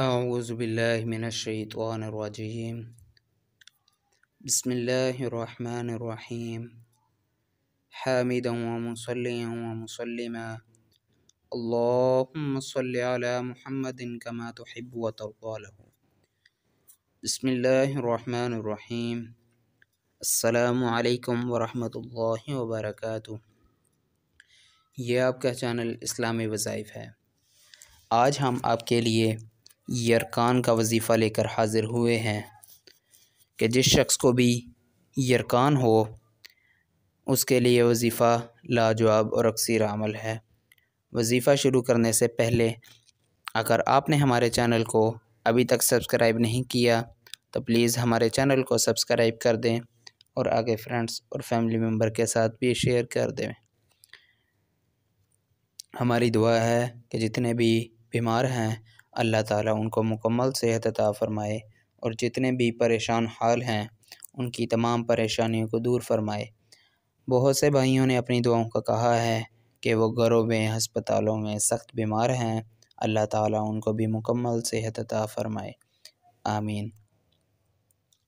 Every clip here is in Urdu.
أعوذ بالله من الشيطان الرجيم. بسم الله الرحمن الرحيم. حامدا ومصليا ومسلما اللهم صل على محمد كما تحب وترضى له. بسم الله الرحمن الرحيم. السلام علیکم ورحمۃ اللہ وبرکاتہ. یہ آپ کا چینل اسلامی وظائف ہے. آج ہم آپ کے لیے یرکان کا وظیفہ لے کر حاضر ہوئے ہیں کہ جس شخص کو بھی یرکان ہو اس کے لیے وظیفہ لاجواب اور اکثیر عمل ہے. وظیفہ شروع کرنے سے پہلے اگر آپ نے ہمارے چینل کو ابھی تک سبسکرائب نہیں کیا تو پلیز ہمارے چینل کو سبسکرائب کر دیں اور آگے فرینڈس اور فیملی ممبر کے ساتھ بھی شیئر کر دیں. ہماری دعا ہے کہ جتنے بھی بیمار ہیں اللہ تعالیٰ ان کو مکمل صحت عطا فرمائے اور جتنے بھی پریشان حال ہیں ان کی تمام پریشانیوں کو دور فرمائے. بہت سے بھائیوں نے اپنی دعاؤں کا کہا ہے کہ وہ گھروں میں ہسپتالوں میں سخت بیمار ہیں. اللہ تعالیٰ ان کو بھی مکمل صحت عطا فرمائے. آمین.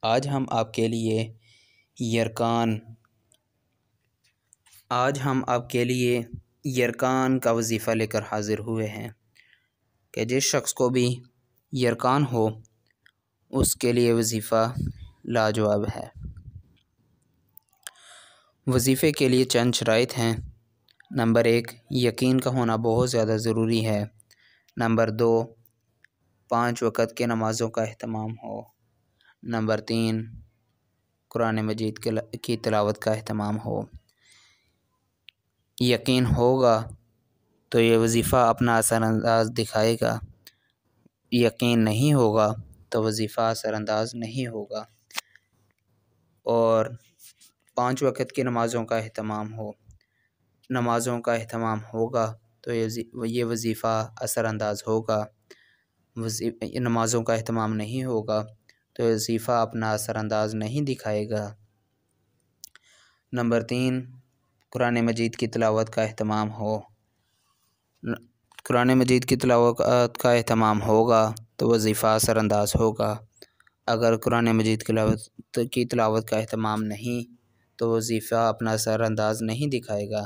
آج ہم آپ کے لیے یرکان کا وظیفہ لے کر حاضر ہوئے ہیں کہ جس شخص کو بھی یرکان ہو اس کے لیے وظیفہ لاجواب ہے. وظیفے کے لیے چند شرائط ہیں. نمبر 1، یقین کا ہونا بہت زیادہ ضروری ہے. نمبر 2، 5 وقت کی نمازوں کا اہتمام ہو. نمبر 3، قرآن مجید کی تلاوت کا اہتمام ہو. یقین ہوگا تو یہ وظیفہ اپنا اثر انداز دکھائے گا. یقین نہیں ہوگا تو وظیفہ اثر انداز نہیں ہوگا. اور 5 وقت کی نمازوں کا اہتمام ہو. نمازوں کا اہتمام ہوگا تو یہ وظیفہ اثر انداز ہوگا. نمازوں کا اہتمام نہیں ہوگا تو وظیفہ اپنا اثر انداز نہیں دکھائے گا. نمبر 3، قرآن مجید کی تلاوت کا اہتمام ہو. قرآن مجید کی تلاوت کا اہتمام ہوگا تو وظیفہ اثر انداز ہوگا. اگر قرآن مجید کی تلاوت کا اہتمام نہیں تو وظیفہ اپنا اثر انداز نہیں دکھائے گا.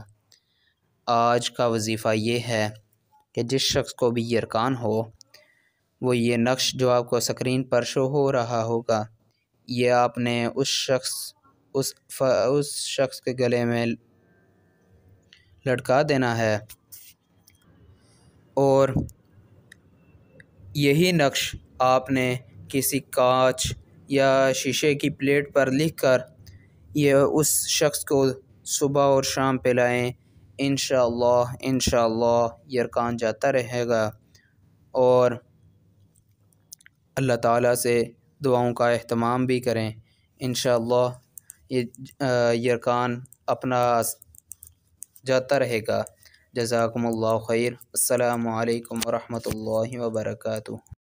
آج کا وظیفہ یہ ہے کہ جس شخص کو بھی یرکان ہو وہ یہ نقش جو آپ کو اسکرین پر شو ہو رہا ہوگا یہ آپ نے اس شخص کے گلے میں لٹکا دینا ہے اور یہی نقش آپ نے کسی کانچ یا شیشے کی پلیٹ پر لکھ کر یہ اس شخص کو صبح اور شام پلائیں. انشاءاللہ یرکان جاتا رہے گا. اور اللہ تعالیٰ سے دعاؤں کا اہتمام بھی کریں. انشاءاللہ یہ یرکان اپنا جاتا رہے گا. جزاکم اللہ خیر. السلام علیکم ورحمۃ اللہ وبرکاتہ.